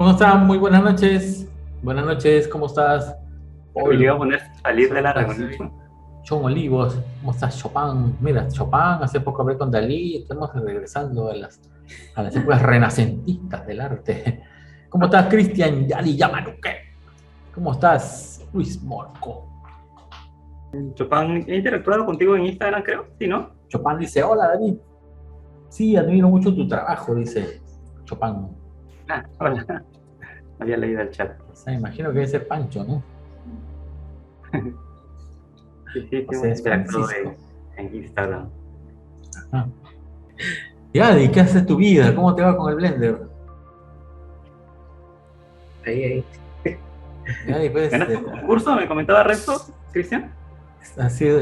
¿Cómo están? Muy buenas noches. Buenas noches, ¿cómo estás? Le iba a Paul, poner salir de ¿cómo la estás? reunión. John Olivos, ¿cómo estás? Chopin. Mira, Chopin, hace poco hablé con Dalí, estamos regresando a las épocas renacentistas del arte. ¿Cómo estás, Cristian Yali Yamanuke? ¿Cómo estás, Luis Morco? Chopin, he interactuado contigo en Instagram, creo, ¿sí, no? Chopin dice, hola, Dalí. Sí, admiro mucho tu trabajo, dice Chopin. Ah, hola, había leído el chat. O sea, imagino que debe ser Pancho, ¿no? Sí, sí, sí, José hemos es interactuado Francisco. en Instagram. Ah. Yadi, ¿qué haces tu vida? ¿Cómo te va con el Blender? Ahí, ahí. Ya, y pues, ¿Ganaste un concurso? ¿Me comentaba Renzo, Cristian? ha sido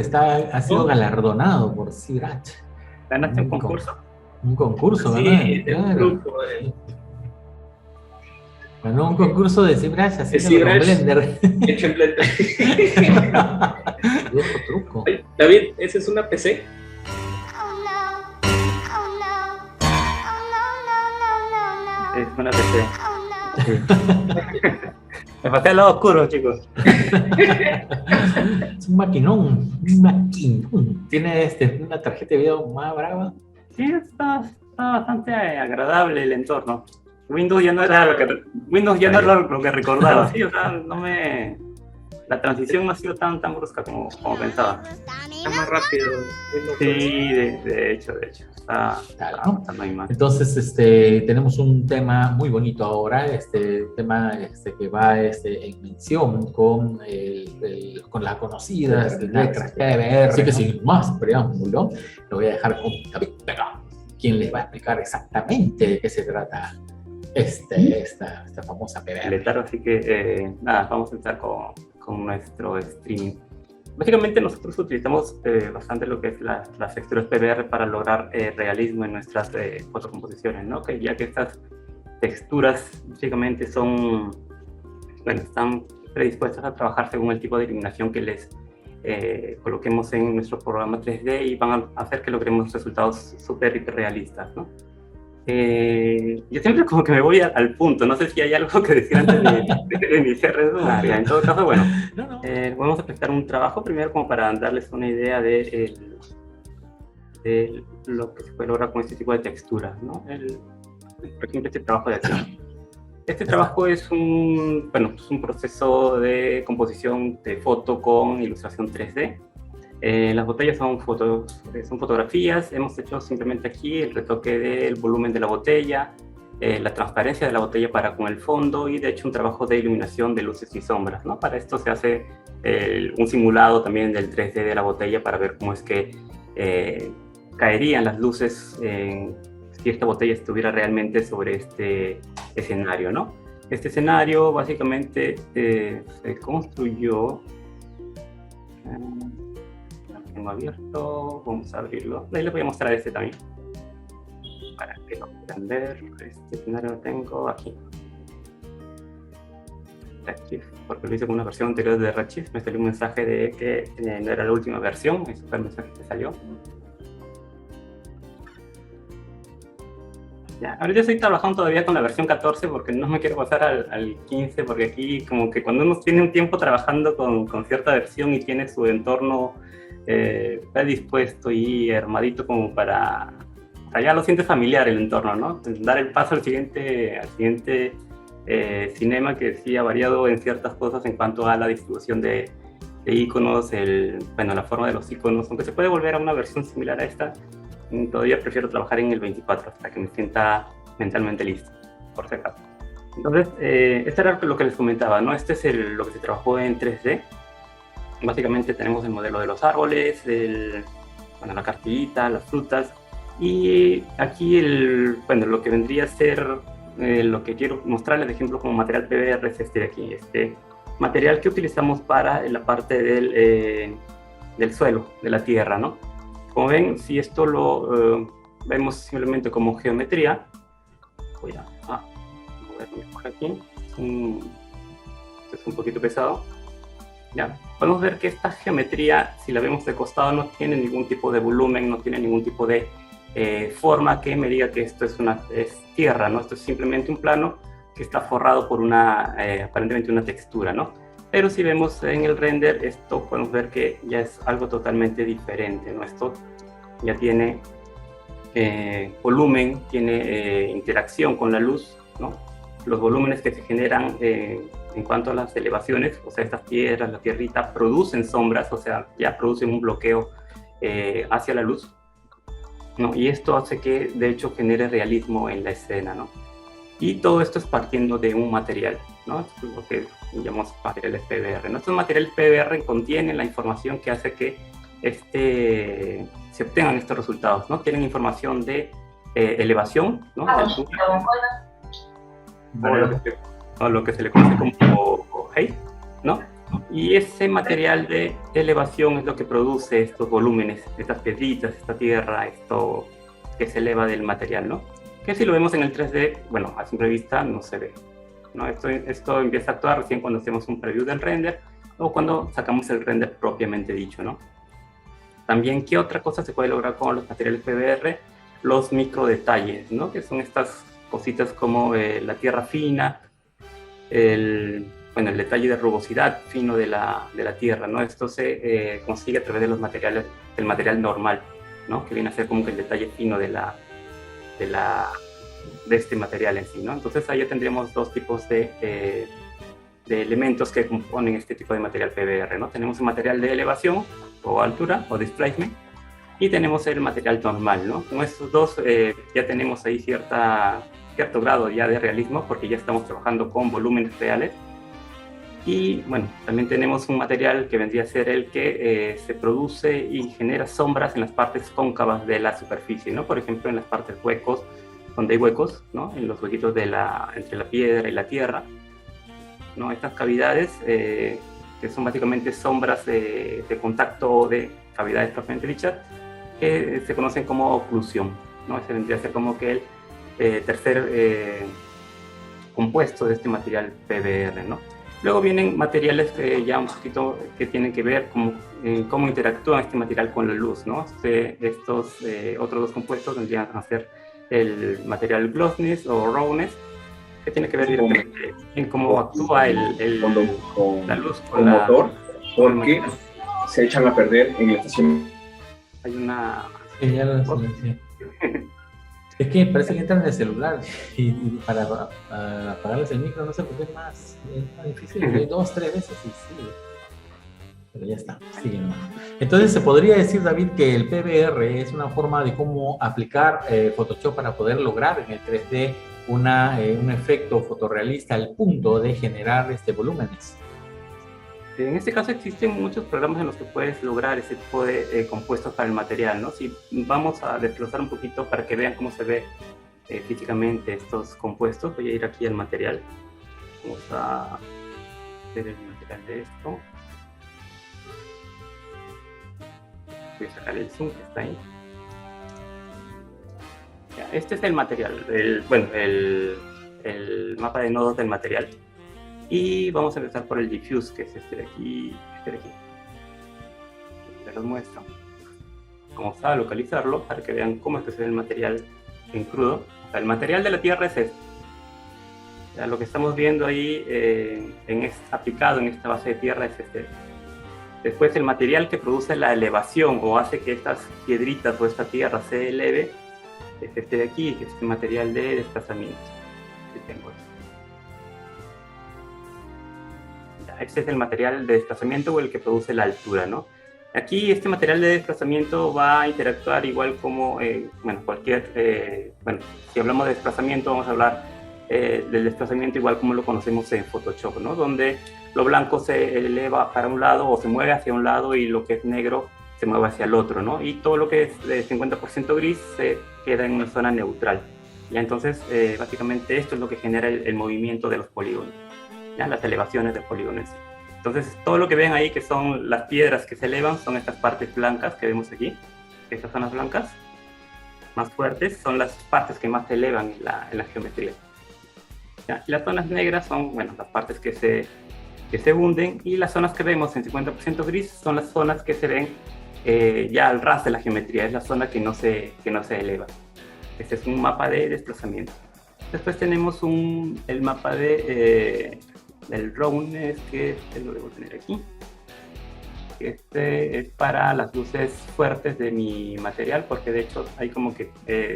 ¿No? galardonado por Sirach. ¿Ganaste un Un, con- concurso? un concurso, Sí, ¿verdad? de un Claro. grupo Ganó un concurso de Sirach de haciéndolo con ZBrush Blender. hecho en Blender. Viejo truco. Oye, David, ¿esa es una PC? Oh no, oh no, oh no, no, no, no, Es no. una PC. Oh no. Sí. Me pasé al lado oscuro, chicos. Es un maquinón. Un maquinón. Tiene una tarjeta de video más brava. Sí, está bastante agradable el entorno. Windows ya no era Windows ya no era lo que recordaba, sí, o sea, la transición no ha sido tan brusca como pensaba. Está más rápido. Sí, de hecho, está Claro. ahí más. Entonces, tenemos un tema muy bonito ahora, tema que va en mención con las conocidas letras PBR. Así que sin más preámbulo, lo voy a dejar con David Vega, quien les va a explicar exactamente de qué se trata esta famosa PBR. Letargo, así que nada, vamos a empezar con nuestro streaming. Básicamente nosotros utilizamos bastante lo que es las texturas PBR para lograr realismo en nuestras fotocomposiciones, ¿no? Que ya que estas texturas básicamente están predispuestas a trabajar según el tipo de iluminación que les coloquemos en nuestro programa 3D y van a hacer que logremos resultados súper hiperrealistas, ¿no? Yo siempre como que me voy al punto, no sé si hay algo que decir antes de iniciar eso. En todo caso, bueno, vamos a presentar un trabajo primero como para darles una idea de lo que se puede lograr con este tipo de texturas, ¿no? Por ejemplo, este trabajo de aquí. Este trabajo es un proceso de composición de foto con ilustración 3D. Las botellas son fotografías. Hemos hecho simplemente aquí el retoque del volumen de la botella, la transparencia de la botella para con el fondo y de hecho un trabajo de iluminación de luces y sombras, ¿no? Para esto se hace un simulado también del 3D de la botella para ver cómo es que caerían las luces si esta botella estuviera realmente sobre este escenario, ¿no? Este escenario básicamente se construyó... tengo abierto, vamos a abrirlo. Ahí les voy a mostrar este también, para que lo puedan ver. Este escenario lo tengo aquí. Redshift, porque lo hice con una versión anterior de Redshift. Me salió un mensaje de que no era la última versión, ese fue el mensaje que salió. Ya, ahorita estoy trabajando todavía con la versión 14 porque no me quiero pasar al 15, porque aquí como que cuando uno tiene un tiempo trabajando con cierta versión y tiene su entorno predispuesto y armadito como para ya lo sientes familiar el entorno, ¿no? Dar el paso al siguiente cinema que sí ha variado en ciertas cosas en cuanto a la distribución de iconos, la forma de los iconos, aunque se puede volver a una versión similar a esta. Todavía prefiero trabajar en el 24 hasta que me sienta mentalmente listo, por si acaso. Entonces, esto era lo que les comentaba, ¿no? Este es lo que se trabajó en 3D. Básicamente tenemos el modelo de los árboles, la cartillita, las frutas, y aquí lo que vendría a ser lo que quiero mostrarles de ejemplo como material PBR es este de aquí, este material que utilizamos para la parte del suelo, de la tierra, ¿no? Como ven, si esto lo vemos simplemente como geometría, voy a moverme por aquí, es un poquito pesado. Ya, podemos ver que esta geometría, si la vemos de costado, no tiene ningún tipo de volumen, no tiene ningún tipo de forma que me diga que esto es tierra, ¿no? Esto es simplemente un plano que está forrado por aparentemente una textura, ¿no? Pero si vemos en el render, esto podemos ver que ya es algo totalmente diferente, ¿no? Esto ya tiene volumen, tiene interacción con la luz, ¿no? Los volúmenes que se generan en cuanto a las elevaciones, o sea, estas piedras, la tierrita, producen sombras, o sea, ya producen un bloqueo hacia la luz, ¿no? Y esto hace que, de hecho, genere realismo en la escena, ¿no? Y todo esto es partiendo de un material, ¿no? Esto es lo que llamamos materiales PBR, ¿no? Estos materiales PBR contienen la información que hace que se obtengan estos resultados, ¿no? Tienen información de elevación, ¿no? De altura, o lo que se le conoce como height, ¿no? Y ese material de elevación es lo que produce estos volúmenes, estas piedritas, esta tierra, esto que se eleva del material, ¿no? Que si lo vemos en el 3D, bueno, a simple vista no se ve, ¿no? Esto empieza a actuar recién cuando hacemos un preview del render o cuando sacamos el render propiamente dicho, ¿no? También, ¿qué otra cosa se puede lograr con los materiales PBR? Los micro detalles, ¿no? Que son estas cositas como la tierra fina, el detalle de rugosidad fino de la tierra, ¿no? Esto se consigue a través de del material normal, ¿no? Que viene a ser como que el detalle fino de este material en sí, ¿no? Entonces ahí ya tendríamos dos tipos de elementos que componen este tipo de material PBR, ¿no? Tenemos el material de elevación o altura o displacement y tenemos el material normal, ¿no? Con estos dos ya tenemos ahí cierto grado ya de realismo porque ya estamos trabajando con volúmenes reales. Y bueno, también tenemos un material que vendría a ser el que se produce y genera sombras en las partes cóncavas de la superficie, ¿no? Por ejemplo, en las partes huecos, donde hay huecos, ¿no? En los huequitos entre la piedra y la tierra, ¿no? Estas cavidades, que son básicamente sombras de contacto o de cavidades propiamente dichas, que se conocen como oclusión, ¿no? Ese vendría a ser como que el tercer compuesto de este material PBR, ¿no? Luego vienen materiales ya un poquito que tienen que ver con cómo interactúa este material con la luz, ¿no? Estos otros dos compuestos vendrían a ser el material glossness o rawness, que tiene que ver directamente en cómo actúa la luz con el motor, porque se echan a perder en la estación. Hay una... Sí, ya lo silencié. Es que parece que entran en el celular y para apagarles el micro no sé por qué más. Es difícil, 2, 3 veces y sí. Pero ya está, sigue nomás. Entonces se podría decir, David, que el PBR es una forma de cómo aplicar Photoshop para poder lograr en el 3D un efecto fotorrealista al punto de generar volúmenes. En este caso existen muchos programas en los que puedes lograr ese tipo de compuestos para el material, ¿no? Si vamos a desglosar un poquito para que vean cómo se ve físicamente estos compuestos, voy a ir aquí al material. Vamos a ver el material de esto. Voy a sacar el zoom que está ahí. Ya, este es el material, el mapa de nodos del material. Y vamos a empezar por el diffuse, que es este de aquí, Se los muestro. Vamos a localizarlo para que vean cómo es que se ve el material en crudo. O sea, el material de la Tierra es este. Ya, lo que estamos viendo ahí aplicado en esta base de tierra es este. Después el material que produce la elevación o hace que estas piedritas o esta tierra se eleve es este de aquí, que es este material de desplazamiento. Aquí tengo esto. Este es el material de desplazamiento o el que produce la altura, ¿no? Aquí este material de desplazamiento va a interactuar igual como, si hablamos de desplazamiento vamos a hablar del desplazamiento igual como lo conocemos en Photoshop, ¿no? Donde lo blanco se eleva para un lado o se mueve hacia un lado y lo que es negro se mueve hacia el otro, ¿no? Y todo lo que es de 50% gris se queda en una zona neutral. Ya entonces, básicamente esto es lo que genera el movimiento de los polígonos. ¿Ya? Las elevaciones de polígonos. Entonces, todo lo que ven ahí, que son las piedras que se elevan, son estas partes blancas que vemos aquí. Estas zonas blancas más fuertes son las partes que más se elevan en la geometría. ¿Ya? Y las zonas negras son, las partes que se hunden, y las zonas que vemos en 50% gris son las zonas que se ven ya al ras de la geometría, es la zona que no se eleva. Este es un mapa de desplazamiento. Después tenemos el mapa del roughness, que este lo debo tener aquí. Este es para las luces fuertes de mi material, porque de hecho hay como que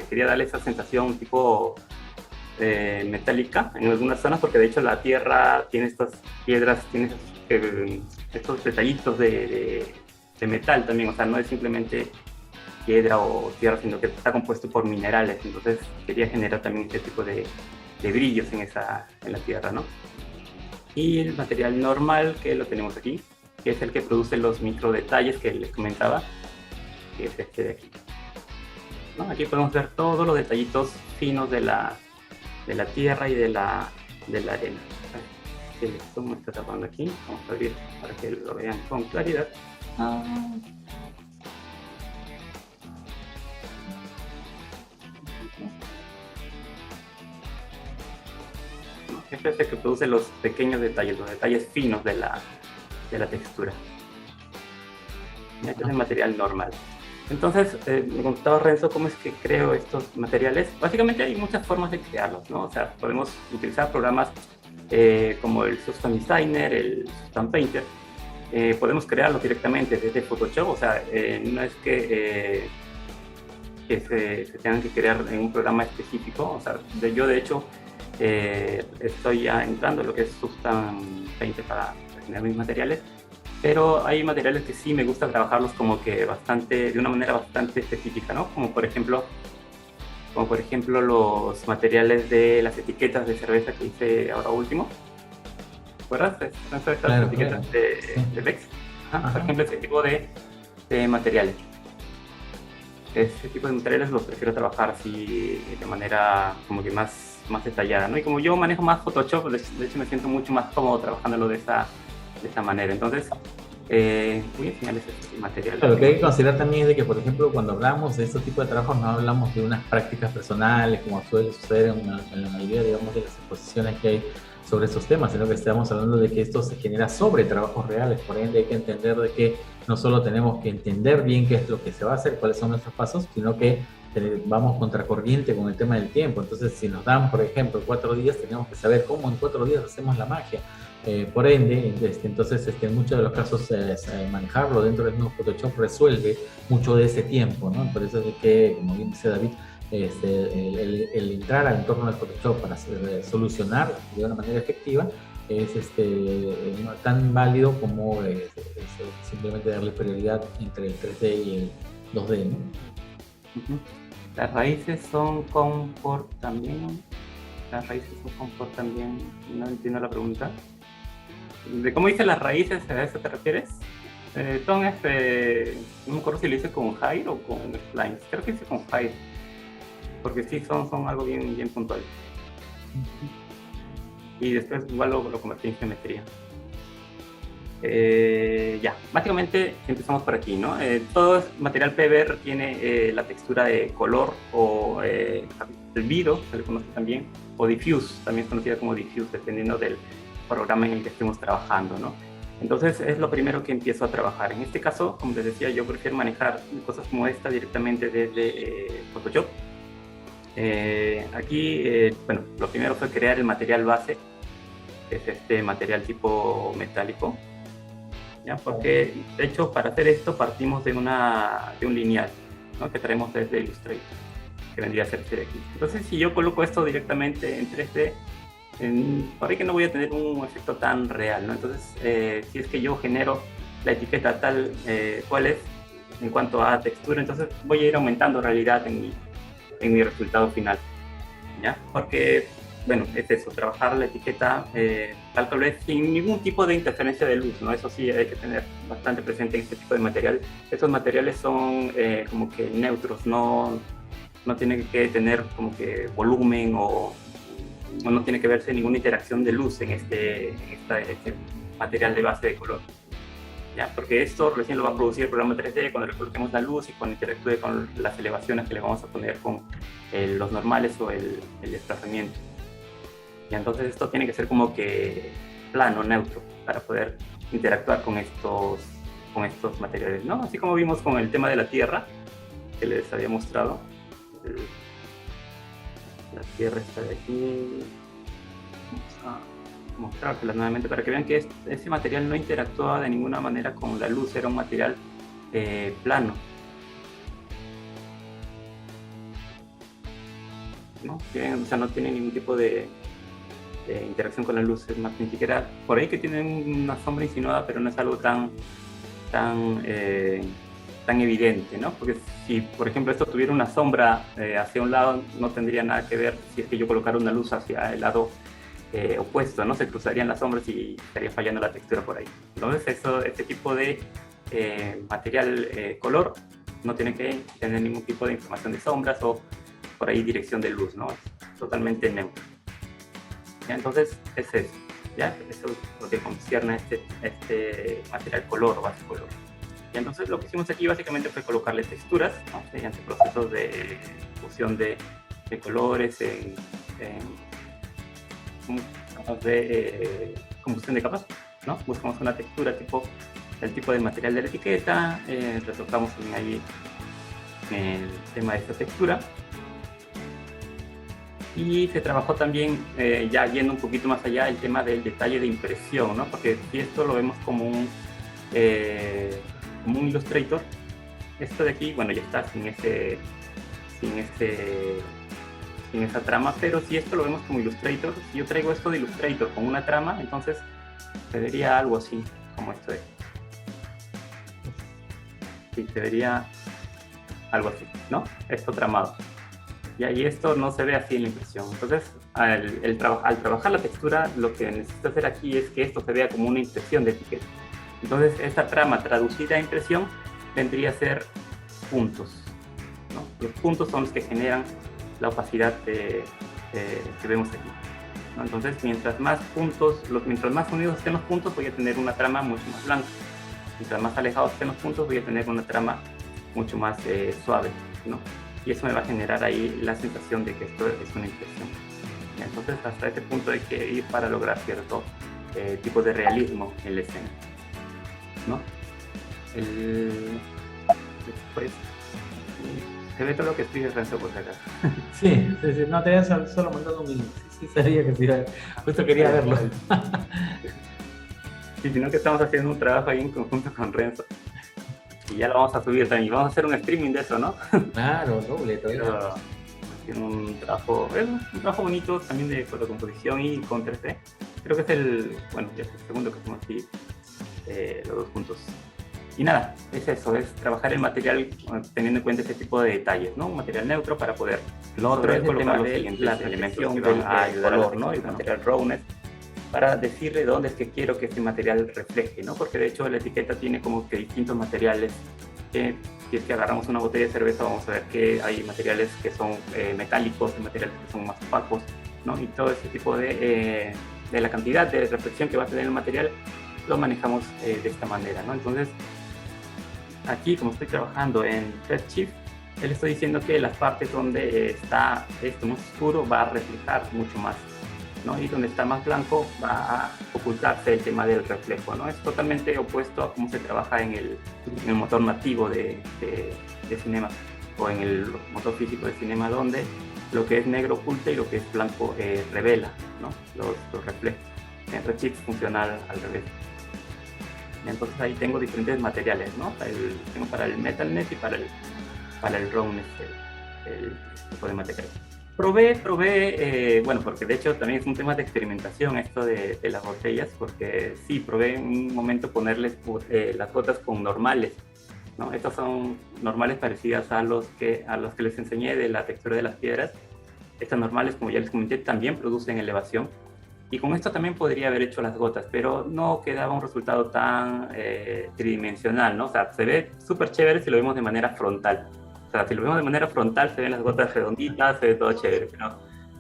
quería darle esa sensación tipo metálica en algunas zonas, porque de hecho la tierra tiene estas piedras, tiene estos detallitos de metal también, o sea, no es simplemente piedra o tierra, sino que está compuesto por minerales, entonces quería generar también este tipo de brillos en la tierra, ¿no? Y el material normal, que lo tenemos aquí, que es el que produce los micro detalles que les comentaba, que es este de aquí, ¿no? Aquí podemos ver todos los detallitos finos de la tierra y de la arena. Esto me está tapando aquí, vamos a abrir para que lo vean con claridad. Este es el que produce los pequeños detalles, los detalles finos de la textura. Este es el material normal. Entonces, me contaba Renzo cómo es que creo estos materiales. Básicamente hay muchas formas de crearlos, ¿no? O sea, podemos utilizar programas como el Substance Designer, el Substance Painter. Podemos crearlos directamente desde Photoshop, o sea, no es que se tengan que crear en un programa específico. O sea, yo de hecho estoy ya entrando en lo que es Substance Painter para generar mis materiales, pero hay materiales que sí me gusta trabajarlos como que de una manera bastante específica, ¿no? Como por ejemplo los materiales de las etiquetas de cerveza que hice ahora último. ¿Te acuerdas? Estas Claro, etiquetas claro. de Bex. Por ejemplo, ese tipo de materiales. Ese tipo de materiales los prefiero trabajar así de manera como que más detallada, ¿no? Y como yo manejo más Photoshop, de hecho me siento mucho más cómodo trabajándolo de esta manera. Entonces, voy a enseñarles este material. Lo que hay que considerar también es de que, por ejemplo, cuando hablamos de este tipo de trabajos, no hablamos de unas prácticas personales, como suele suceder en la mayoría, digamos, de las exposiciones que hay sobre estos temas, sino que estamos hablando de que esto se genera sobre trabajos reales. Por ende, hay que entender de que no solo tenemos que entender bien qué es lo que se va a hacer, cuáles son nuestros pasos, sino que vamos contracorriente con el tema del tiempo. Entonces, si nos dan, por ejemplo, 4 días, tenemos que saber cómo en 4 días hacemos la magia. Por ende, entonces, en muchos de los casos, manejarlo dentro del mismo Photoshop resuelve mucho de ese tiempo, ¿no? Por eso es de que, como bien dice David, el entrar al entorno del Photoshop para solucionar de una manera efectiva es tan válido como simplemente darle prioridad entre el 3D y el 2D, ¿no? Las raíces son comportamiento. Las raíces son comportamiento. No entiendo la pregunta. ¿De cómo dice las raíces? ¿A eso te refieres? No me acuerdo si lo hice con Hide o con Splines. Creo que hice con Hide, porque sí son algo bien puntual. Y después igual lo convertí en geometría. Ya, básicamente empezamos por aquí, ¿no? Todo material PBR tiene la textura de color o albedo, se le conoce también, o diffuse, también es conocida como diffuse, dependiendo del programa en el que estemos trabajando, ¿no? Entonces es lo primero que empiezo a trabajar. En este caso, como les decía, yo prefiero manejar cosas como esta directamente desde Photoshop. Aquí, bueno, lo primero fue crear el material base, que es este material tipo metálico, ¿ya? Porque de hecho para hacer esto partimos de un lineal, ¿no? Que traemos desde Illustrator, que vendría a ser este de aquí. Entonces si yo coloco esto directamente en 3D, por ahí que no voy a tener un efecto tan real, ¿no? Entonces si es que yo genero la etiqueta tal cual es en cuanto a textura, entonces voy a ir aumentando realidad en mi resultado final, ¿ya? Porque, bueno, es eso, trabajar la etiqueta tal vez sin ningún tipo de interferencia de luz, ¿no? Eso sí hay que tener bastante presente en este tipo de material. Estos materiales son como que neutros, no tienen que tener como que volumen o no tiene que verse ninguna interacción de luz en este material de base de color, ¿ya? Porque esto recién lo va a producir el programa 3D cuando le coloquemos la luz y cuando interactúe con las elevaciones que le vamos a poner con los normales o el desplazamiento. Y entonces esto tiene que ser como que plano, neutro, para poder interactuar con estos materiales, ¿no? Así como vimos con el tema de la tierra, que les había mostrado. La tierra está de aquí. Vamos a mostrártela nuevamente para que vean que ese material no interactuaba de ninguna manera con la luz, era un material plano, ¿no? O sea, no tiene ningún tipo de interacción con la luz, es más, ni siquiera por ahí que tiene una sombra insinuada, pero no es algo tan evidente, ¿no? Porque si, por ejemplo, esto tuviera una sombra hacia un lado, no tendría nada que ver si es que yo colocara una luz hacia el lado opuesto, ¿no? Se cruzarían las sombras y estaría fallando la textura por ahí. Entonces, este tipo de material color no tiene que tener ningún tipo de información de sombras o por ahí dirección de luz, ¿no? Es totalmente neutro. ¿Ya? Entonces, es eso. ¿Ya? Eso es lo que concierne a este material color o base color. Y entonces lo que hicimos aquí básicamente fue colocarle texturas, ¿no? Mediante procesos de fusión de colores de combustión de capas, ¿no? Buscamos una textura el tipo de material de la etiqueta, retocamos también ahí el tema de esta textura. Y se trabajó también, ya yendo un poquito más allá, el tema del detalle de impresión, ¿no? Porque si esto lo vemos como un Illustrator, esto de aquí, bueno, ya está sin esa trama, pero si esto lo vemos como Illustrator, si yo traigo esto de Illustrator con una trama, entonces se vería algo así, como esto de aquí. Sí, se vería algo así, ¿no? Esto tramado. Y ahí esto no se ve así en la impresión. Entonces, al trabajar la textura, lo que necesito hacer aquí es que esto se vea como una impresión de etiqueta. Entonces, esta trama traducida a impresión vendría a ser puntos, ¿no? Los puntos son los que generan la opacidad que vemos aquí, ¿no? Entonces, mientras más unidos estén los puntos, voy a tener una trama mucho más blanca. Mientras más alejados estén los puntos, voy a tener una trama mucho más suave, ¿no? Y eso me va a generar ahí la sensación de que esto es una impresión. Entonces, hasta este punto hay que ir para lograr cierto tipo de realismo en la escena, ¿no? Después, se ve todo lo que estoy Renzo por acá. Sí, no te había solo mandado un link. Sí, sabía que sí, justo quería verlo. Sí, sino que estamos haciendo un trabajo ahí en conjunto con Renzo. Y ya lo vamos a subir también. Vamos a hacer un streaming de eso, ¿no? Claro, doble todavía. Haciendo un trabajo bonito también de fotocomposición y con 3D. Creo que es el segundo que hacemos aquí, los dos juntos. Y nada, es eso, es trabajar el material teniendo en cuenta este tipo de detalles, ¿no? Un material neutro para poder... Lo otro es el tema de la elementación del color, ¿no? Y el material rawness, para decirle dónde es que quiero que este material refleje, ¿no? Porque de hecho la etiqueta tiene como que distintos materiales que, si es que agarramos una botella de cerveza, vamos a ver que hay materiales que son metálicos, hay materiales que son más opacos, ¿no? Y todo ese tipo de la cantidad de reflexión que va a tener el material, lo manejamos de esta manera, ¿no? Entonces, aquí, como estoy trabajando en Redshift, le estoy diciendo que las partes donde está esto más oscuro va a reflejar mucho más, ¿no? Y donde está más blanco va a ocultarse el tema del reflejo, ¿no? Es totalmente opuesto a cómo se trabaja en el motor nativo de Cinema, o en el motor físico de Cinema, donde lo que es negro oculta y lo que es blanco revela, ¿no? Los reflejos. En Redshift funciona al revés. Entonces ahí tengo diferentes materiales, ¿no? Tengo para el metalness y para el rawness, el tipo de material. Probé, bueno, porque de hecho también es un tema de experimentación esto de las botellas, porque sí, probé en un momento ponerles las gotas con normales, ¿no? Estas son normales parecidas a los que les enseñé de la textura de las piedras. Estas normales, como ya les comenté, también producen elevación. Y con esto también podría haber hecho las gotas, pero no quedaba un resultado tan tridimensional, ¿no? O sea, se ve súper chévere si lo vemos de manera frontal. O sea, si lo vemos de manera frontal, se ven las gotas redonditas, se ve todo chévere. Pero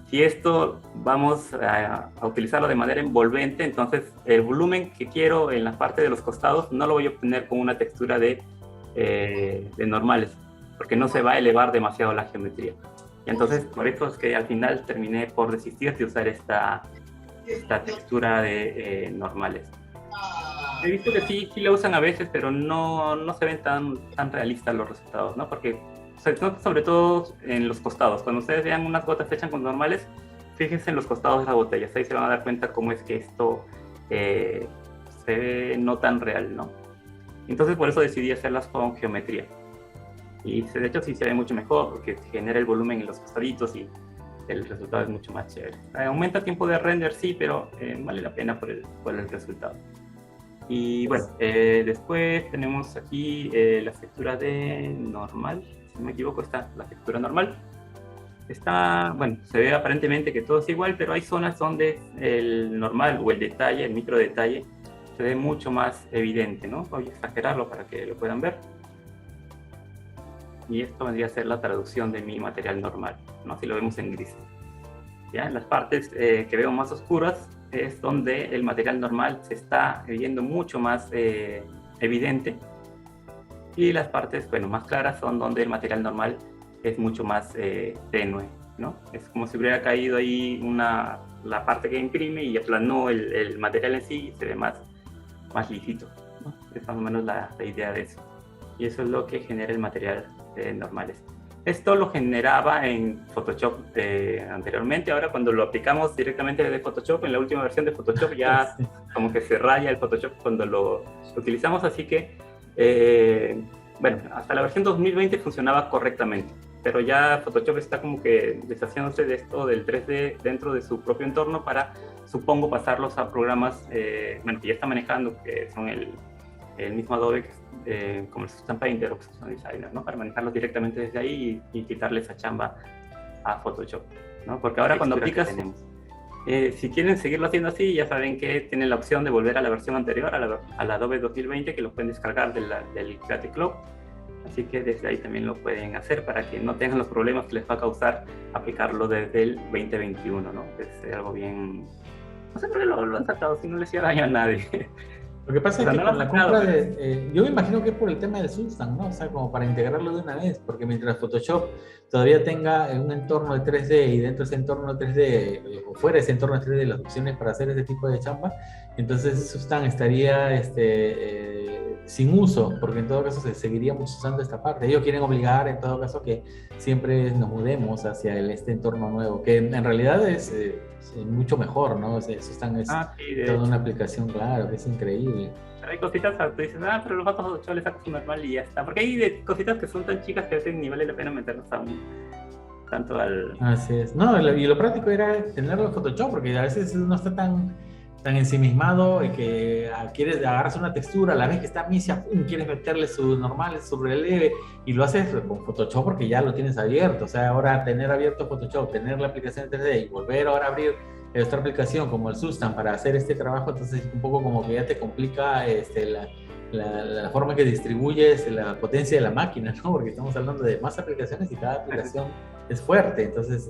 si esto vamos a utilizarlo de manera envolvente, entonces el volumen que quiero en la parte de los costados no lo voy a obtener con una textura de normales, porque no se va a elevar demasiado la geometría. Y entonces, por eso es que al final terminé por desistir de usar esta textura de normales. He visto que sí la usan a veces, pero no se ven tan realistas los resultados, ¿no? Porque se nota sobre todo en los costados. Cuando ustedes vean unas gotas hechas con normales, fíjense en los costados de las botellas. Ahí se van a dar cuenta cómo es que esto se ve no tan real, ¿no? Entonces por eso decidí hacerlas con geometría. Y de hecho sí se ve mucho mejor porque genera el volumen en los costaditos y el resultado es mucho más chévere. Aumenta el tiempo de render, sí, pero vale la pena por el resultado. Y bueno, después tenemos aquí la textura de normal, si no me equivoco, está la textura normal. Está, bueno, se ve aparentemente que todo es igual, pero hay zonas donde el normal o el detalle, el micro detalle, se ve mucho más evidente, ¿no? Voy a exagerarlo para que lo puedan ver. Y esto vendría a ser la traducción de mi material normal, ¿no? Si lo vemos en gris. ¿Ya? Las partes que veo más oscuras es donde el material normal se está viendo mucho más evidente. Y las partes, bueno, más claras son donde el material normal es mucho más tenue, ¿no? Es como si hubiera caído ahí la parte que imprime y aplanó el material en sí y se ve más lisito, ¿no? Es más o menos la idea de eso. Y eso es lo que genera el material normales. Esto lo generaba en Photoshop anteriormente. Ahora cuando lo aplicamos directamente desde Photoshop, en la última versión de Photoshop ya como que se raya el Photoshop cuando lo utilizamos, así que bueno, hasta la versión 2020 funcionaba correctamente, pero ya Photoshop está como que deshaciéndose de esto del 3D dentro de su propio entorno para, supongo, pasarlos a programas bueno, que ya está manejando, que son el mismo Adobe, como el Substance Painter o Substance Designer, ¿no? Para manejarlos directamente desde ahí y quitarle esa chamba a Photoshop, ¿no? Porque ahora cuando aplicas, si quieren seguirlo haciendo así, ya saben que tienen la opción de volver a la versión anterior, a la Adobe 2020, que lo pueden descargar del Creative Cloud. Así que desde ahí también lo pueden hacer para que no tengan los problemas que les va a causar aplicarlo desde el 2021, ¿no? Es algo bien... No sé por qué lo han sacado, si no les hacía daño a nadie. Lo que pasa es que con la compra de... yo me imagino que es por el tema del Substance, ¿no? O sea, como para integrarlo de una vez, porque mientras Photoshop todavía tenga un entorno de 3D y dentro de ese entorno de 3D, o fuera de ese entorno de 3D, las opciones para hacer ese tipo de chamba, entonces Substance estaría sin uso, porque en todo caso se seguiríamos usando esta parte. Ellos quieren obligar, en todo caso, que siempre nos mudemos hacia este entorno nuevo, que en realidad es mucho mejor, ¿no? O sea, Substance es toda una aplicación, claro, que es increíble. Hay cositas, tú dices, pero los datos Photoshop le sacas un normal y ya está. Porque hay cositas que son tan chicas que a veces ni vale la pena meternos tanto al... Así es. No, y lo práctico era tenerlo en Photoshop, porque a veces uno está tan ensimismado que quieres agarras una textura, a la vez que está misia, quieres meterle su normal, su relieve, y lo haces con Photoshop porque ya lo tienes abierto. O sea, ahora tener abierto Photoshop, tener la aplicación 3D y volver ahora a abrir otra aplicación como el Substance para hacer este trabajo, entonces un poco como que ya te complica la forma que distribuyes la potencia de la máquina, ¿no? Porque estamos hablando de más aplicaciones y cada aplicación es fuerte. Entonces,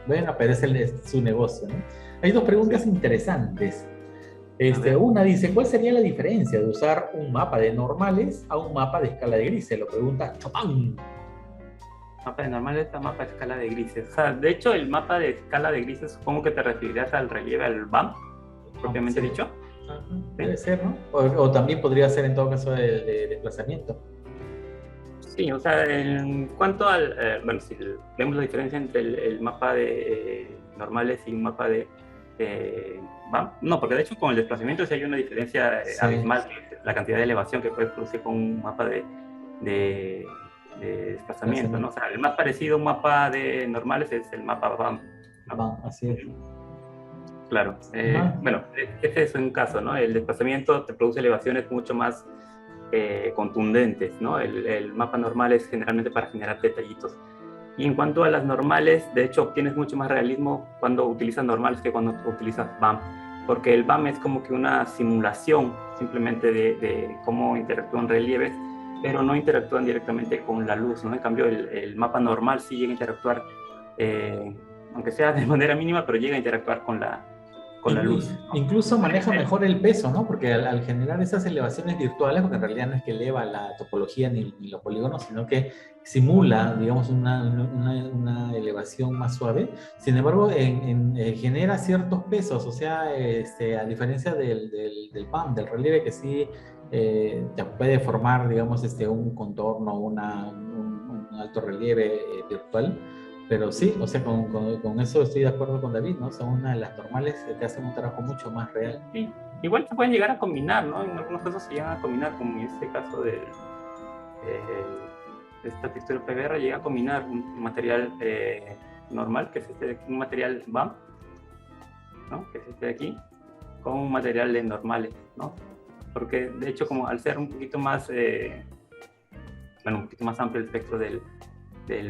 bueno, pero es su negocio, ¿no? Hay dos preguntas interesantes. Una dice, ¿cuál sería la diferencia de usar un mapa de normales a un mapa de escala de grises? Lo pregunta Chopin. Mapa de normales a mapa de escala de grises. O sea, de hecho, el mapa de escala de grises, supongo que te referirás al relieve, al BAM, propiamente dicho. Debe ser, ¿no? O también podría ser en todo caso de desplazamiento. Sí, o sea, en cuanto al... bueno, si vemos la diferencia entre el mapa de normales y un mapa de BAM, no, porque de hecho con el desplazamiento sí hay una diferencia abismal, la cantidad de elevación que puedes producir con un mapa de desplazamiento, ¿no? O sea, el más parecido a un mapa de normales es el mapa BAM, ¿no? BAM, así es. Claro. Bueno, este es un caso, ¿no? El desplazamiento te produce elevaciones mucho más contundentes, ¿no? El mapa normal es generalmente para generar detallitos. Y en cuanto a las normales, de hecho, obtienes mucho más realismo cuando utilizas normales que cuando utilizas BAM, porque el BAM es como que una simulación simplemente de cómo interactúan relieves, pero no interactúan directamente con la luz, ¿no? En cambio, el mapa normal sí llega a interactuar, aunque sea de manera mínima, pero llega a interactuar con la luz, ¿no? Incluso maneja mejor el peso, ¿no? Porque al generar esas elevaciones virtuales, porque en realidad no es que eleva la topología ni los polígonos, sino que simula, digamos, una elevación más suave. Sin embargo, genera ciertos pesos, o sea, a diferencia del BAM, del relieve, que sí te puede formar, digamos, un contorno, un un alto relieve virtual. Pero sí, o sea, con eso estoy de acuerdo con David, ¿no? Son una de las normales que hacen un trabajo mucho más real. Sí, igual se pueden llegar a combinar, ¿no? En algunos casos se llegan a combinar, como en este caso de esta textura PBR, llega a combinar un material normal, que es un material BAM, ¿no? Que es este de aquí, con un material de normales, ¿no? Porque de hecho, como al ser un poquito más, un poquito más amplio el espectro del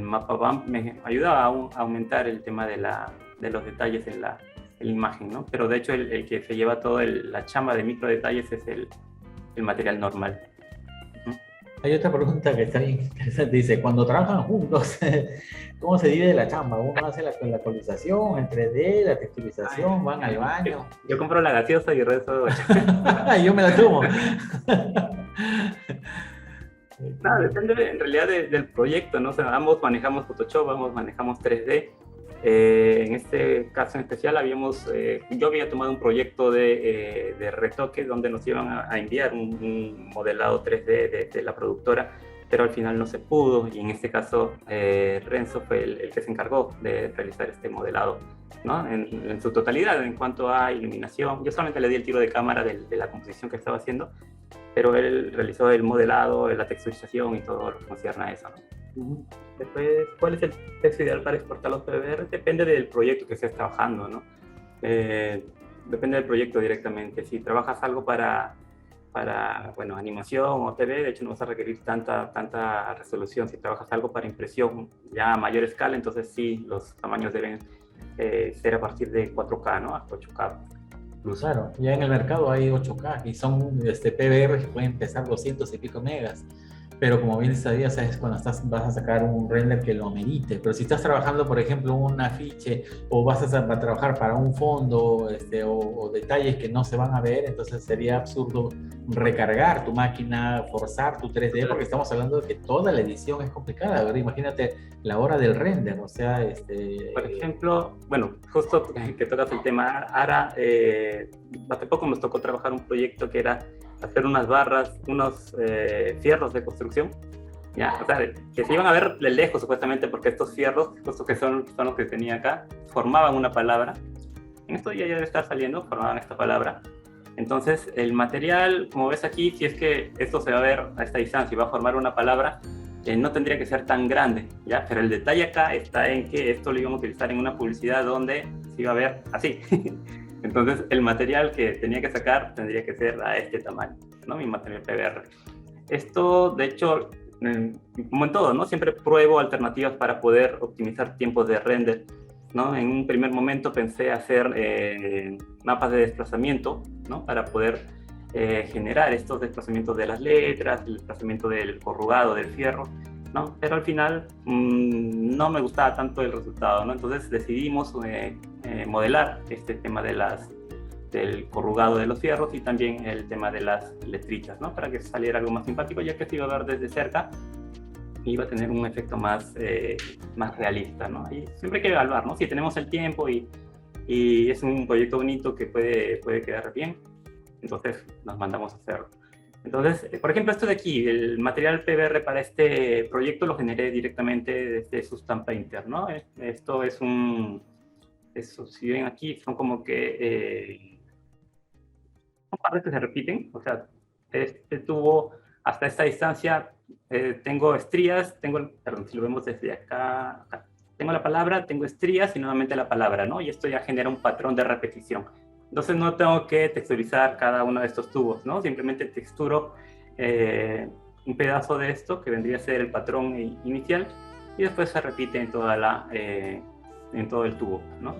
mapa BAM, me ayuda a aumentar el tema de los detalles en la imagen, ¿no? Pero de hecho el que se lleva toda la chamba de micro detalles es el material normal. Hay otra pregunta que está bien interesante, dice, cuando trabajan juntos, ¿cómo se divide la chamba? ¿Uno hace la actualización, el 3D, la texturización, van al baño? Yo compro la gaseosa y rezo. Yo me la tomo. No, depende en realidad del proyecto, ¿no? O sea, ambos manejamos Photoshop, ambos manejamos 3D. En este caso en especial yo había tomado un proyecto de retoque donde nos iban a enviar un modelado 3D de la productora, pero al final no se pudo, y en este caso Renzo fue el que se encargó de realizar este modelado, ¿no? En su totalidad, en cuanto a iluminación. Yo solamente le di el tiro de cámara de la composición que estaba haciendo, pero él realizó el modelado, la texturización y todo lo que concierne a eso, ¿no? Después, ¿cuál es el texto ideal para exportar los PBR? Depende del proyecto que estés trabajando, ¿no? Depende del proyecto directamente. Si trabajas algo para animación o TV, de hecho no vas a requerir tanta resolución. Si trabajas algo para impresión ya a mayor escala, entonces sí, los tamaños deben ser a partir de 4K, ¿no? Hasta 8K. Claro, ya en el mercado hay 8K y son PBR que pueden pesar 200 y pico megas. Pero como bien sabías, es cuando vas a sacar un render que lo amerite. Pero si estás trabajando, por ejemplo, un afiche o vas a trabajar para un fondo o detalles que no se van a ver, entonces sería absurdo recargar tu máquina, forzar tu 3D, porque estamos hablando de que toda la edición es complicada. A ver, imagínate la hora del render, o sea... Por ejemplo, bueno, justo que tocas el tema, ahora, hace poco nos tocó trabajar un proyecto que era hacer unas barras, unos fierros de construcción, ¿ya? O sea, que se iban a ver de lejos supuestamente, porque estos fierros, justo que son los que tenía acá, formaban una palabra. En esto ya debe estar saliendo, formaban esta palabra. Entonces, el material, como ves aquí, si es que esto se va a ver a esta distancia y va a formar una palabra, no tendría que ser tan grande, ¿ya? Pero el detalle acá está en que esto lo íbamos a utilizar en una publicidad donde se iba a ver así. Entonces, el material que tenía que sacar tendría que ser a este tamaño, ¿no? Mi material PBR. Esto, de hecho, como en todo, ¿no? Siempre pruebo alternativas para poder optimizar tiempos de render, ¿no? En un primer momento pensé hacer mapas de desplazamiento, ¿no? Para poder generar estos desplazamientos de las letras, el desplazamiento del corrugado, del fierro, ¿no? Pero al final no me gustaba tanto el resultado, ¿no? Entonces decidimos modelar este tema del corrugado de los fierros y también el tema de las letritas, ¿no? Para que saliera algo más simpático, ya que se iba a ver desde cerca y iba a tener un efecto más realista, ¿no? Y siempre hay que evaluar, ¿no? Si tenemos el tiempo y es un proyecto bonito que puede quedar bien, entonces nos mandamos a hacerlo. Entonces, por ejemplo, esto de aquí, el material PBR para este proyecto lo generé directamente desde Substance Painter, ¿no? Esto es si ven aquí, son como que son partes que se repiten, o sea, este tubo hasta esta distancia tengo estrías, perdón, si lo vemos desde acá, tengo la palabra, tengo estrías y nuevamente la palabra, ¿no? Y esto ya genera un patrón de repetición. Entonces no tengo que texturizar cada uno de estos tubos, ¿no? Simplemente texturo un pedazo de esto que vendría a ser el patrón inicial y después se repite en todo el tubo, ¿no?